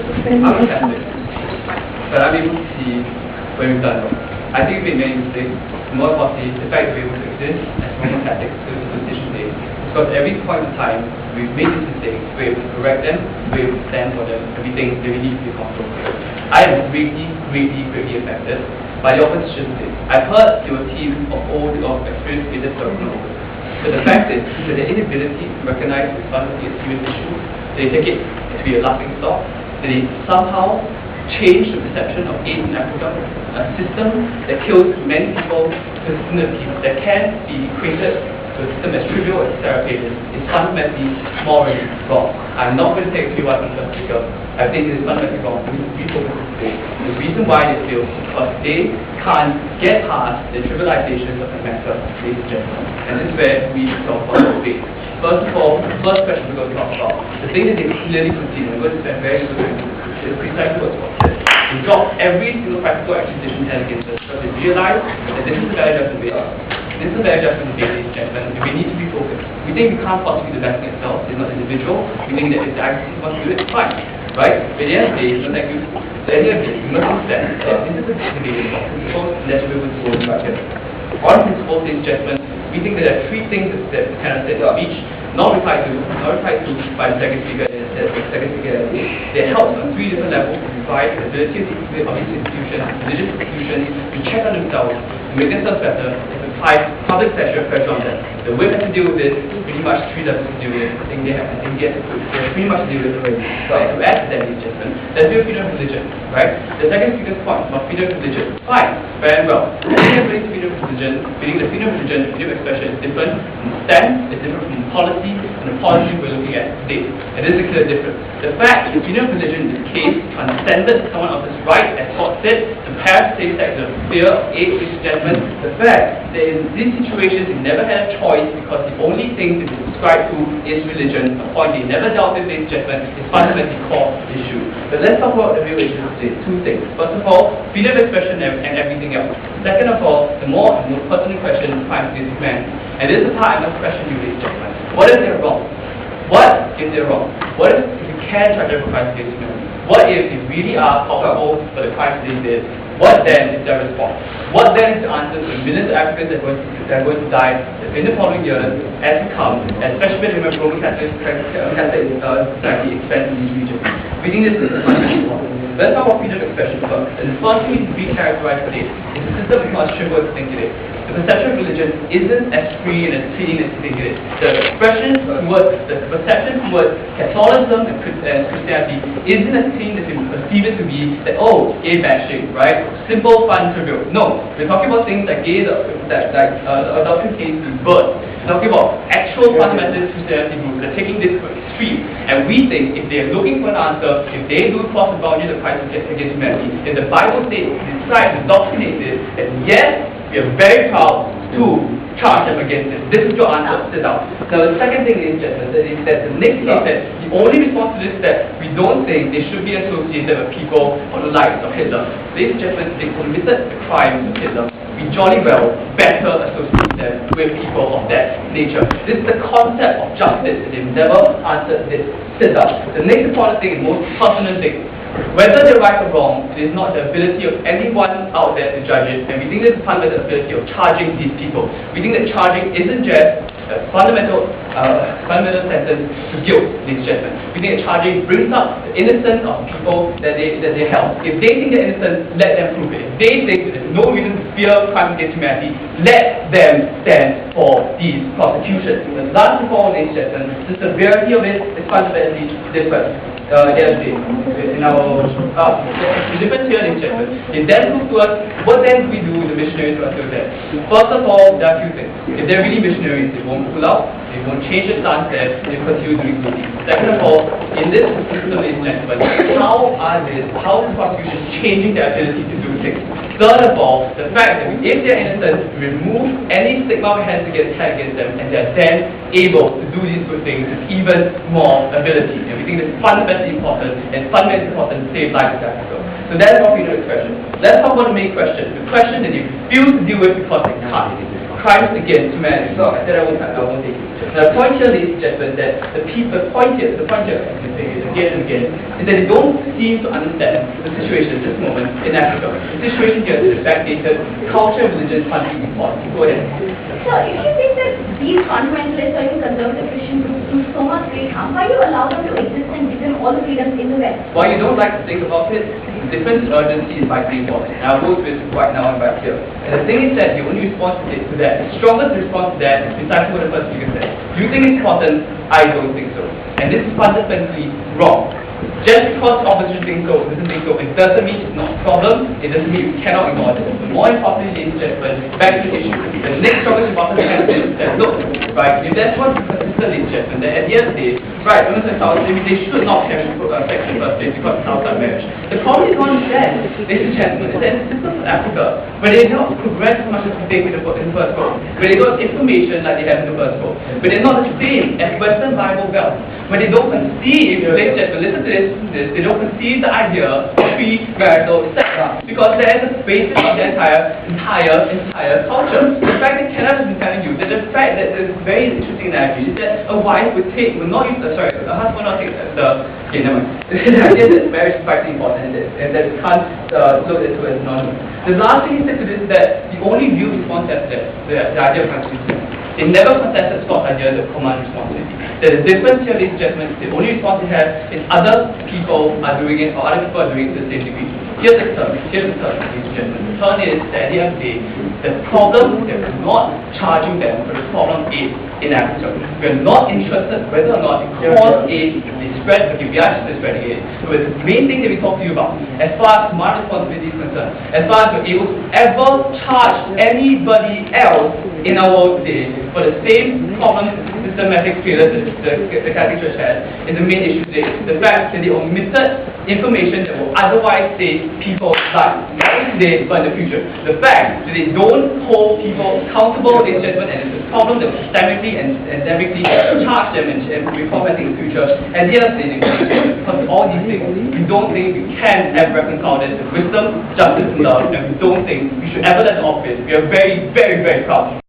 I'm a Catholic, but I'm able to see where we've done wrong. I think we've made mistakes. More importantly, the fact that we're able to exist as Roman Catholics to the position today. Because at every point in time, we've made these mistakes, we're able to correct them, we're able to stand for them, and we think that we need to be accountable. I am greatly affected by your position today. I've heard your team of experienced leaders talking about it. But the fact is that their inability to recognize responsibility as a serious issue, they take it to be a laughing stock, that they somehow change the perception of AIDS in Africa, a system that kills many people, to a system that can be equated to a system as trivial as therapy is fundamentally morally wrong. I'm not going to take you out on the speaker. I think it is fundamentally wrong. We need to refocus today. The reason why they fail is because they can't get past the trivializations of the matter, ladies and gentlemen. And this is where we talk about debate. First of all, the first question we're going to talk about, the thing that they clearly concede, and we're going to spend very little time on this, is precisely what's called this. They drop every single practical accusation held against us because they realize that this is a better just debate. This is a better just debate, ladies and gentlemen, and we need to be focused. We think we can't possibly do the best in itself, it's not individual. We think that if the activity wants to do it, it's fine. Right? But at the end of the day, it's not like you, at the end of the day, you must understand that this is a debate of principles and that we're going to go about it. On principles, ladies and gentlemen, we think that there are three things that kind of set up each, not replied to by the second speaker, that helps on three different levels to provide the ability of these institutions, religious institutions, to check on themselves, to make themselves better, and to apply public pressure on them. The way we have to deal with this, pretty much three levels to deal with. I think they have pretty much to deal with already. Right? To add to that, ladies and gentlemen, there's no freedom of religion, right? The second speaker's point about freedom of religion, fine, very well. Freedom of religion, meaning the freedom of religion, freedom of expression is different from stance, it's different from policy, and the policy we're looking at today. And this is a clear difference. The fact that freedom of religion in this case transcended someone else's right as thought fit to pass same-sex in fear of AIDS, ladies and gentlemen, the fact that in these situations they never had a choice because the only thing that they subscribe to is religion, a point they never dealt with, ladies and gentlemen, is fundamentally core issue. But let's talk about the real issue today. Two things. First of all, freedom of expression and everything else. Second of all, the more pertinent question finds this man. And this is how I must question you, ladies and gentlemen. What if they're wrong? What if they're wrong? What if you can charge them for crimes against humanity? What if they really are culpable for the crimes they did? What then is their response? What then is the answer to the millions of Africans that are going to die in the following years as we come, especially when the Roman Catholic society expands in these regions? We think this is fundamentally important. Let's talk about freedom of expression first. And the first thing we need to recharacterize today is the system is not trivial to think today. The perception of religion isn't as free and as clean as you think it is. The perception towards Catholicism and Christianity isn't as clean as you perceive it to be, that, oh, gay bashing, right? Simple, fun, trivial. No, we're talking about things like adoption cases, birth. We're talking about actual fundamentalist Christianity groups that are taking this to extreme. And we think if they're looking for an answer, if they do cross the boundary of crimes against humanity, if the Bible states, decides to doctrinate this, then yes, we are very proud to charge them against it. This is your answer. Sit down. Now the second thing is, gentlemen, is that the next statement, the only response to this is that we don't think they should be associated with people on the likes of Hitler. Ladies and gentlemen, they committed the crimes of Hitler. We jolly well better associate them with people of that nature. This is the concept of justice. They've never answered this. Sit down. The next important thing is most personal thing. Whether they're right or wrong, it is not the ability of anyone out there to judge it, and we think there's a fundamental ability of charging these people. We think that charging isn't just a fundamental sentence to guilt, ladies and gentlemen. We think that charging brings up the innocence of people that they help. If they think they're innocent, let them prove it. If they think that there's no reason to fear crimes against humanity, let them stand for these prosecutions. And last of all, ladies and gentlemen, the severity of it is fundamentally different. In our different here in Chapman. It then proves to us what then do we do with the missionaries who are still there. First of all, there are two things. If they're really missionaries, they won't pull out, they won't change the stance there, they continue doing good things. Second of all, in this system, ladies and gentlemen, how is the prosecution changing their ability to do things? Third of all, the fact that if they're innocent, remove any stigma we have against them, and they're then able to do these good things with even more ability. And we think that's fundamentally important, and fundamentally important to save lives in Africa. So that's our freedom of expression. Let's talk about the main question, the question that they refuse to deal with because they can't. crimes against humanity. So I said I won't take it. Now, the point here, ladies and gentlemen, that the point here, I'm saying it again and again, is that they don't seem to understand the situation at this moment in Africa. The situation here is a backdated culture and religion country before. Go ahead. So if you think that these fundamentalists or even conservative Christian groups do so much great harm, why do you allow them to exist and give them all the freedoms in the West? While you don't like to think about it, the difference in urgency is vitally important. And I'll go through it right now and back here. And the thing is that the only response to that, the strongest response to that, is exactly what the first speaker said. You think it's important, I don't think so. And this is fundamentally wrong. Just because the opposition thinks so, doesn't think so, it doesn't mean it's not a problem, it doesn't mean you cannot ignore it. But more importantly, ladies and gentlemen, back to the issue. The next strongest important kind is that, look, right, if there's one consistent, ladies and gentlemen, that at the end of the day, right, women and child, they should not have sex in the first place because it's outside marriage. The problem is not that, ladies and gentlemen, is that in systems of Africa, where they not progress as much as they did in the first world, where they got information like they have in the first world, but they're not the same as Western Bible Belt, when they don't conceive, ladies and gentlemen, listen to this, they don't conceive the idea of premarital sex because that is the basis of the entire culture. The fact that Canada has been telling you that the fact that there's very interesting analogy is that a wife would not use a husband will not take okay, never mind. The idea that marriage is quite important and that we can't look into it as anonymous. The last thing he said to this is that the only view response has the idea of constitution. They never contested Scott's idea of command responsibility. The difference here, ladies and gentlemen, the only response they have is other people are doing it or other people are doing it to the same degree. Here's the term, ladies and gentlemen. The turn is that at the end of the day, the problem that we're not charging them for the problem is in Africa. We're not interested whether or not the cause is the spread, okay, we are interested in spreading it. But the main thing that we talk to you about, as far as command responsibility is concerned, as far as we're able to ever charge anybody else in our world today for the same problem systematic failure that the Catholic Church has, is the main issue today. The fact that they omitted information that will otherwise save people's lives, not only today but in the future. The fact that they don't hold people accountable, ladies and gentlemen, and it's a problem that will systemically and endemically charge them and reform in the future. And the other thing, because of all these things, we don't think we can ever reconcile this with wisdom, justice, and love, and we don't think we should ever let it operate. We are very, very, very proud.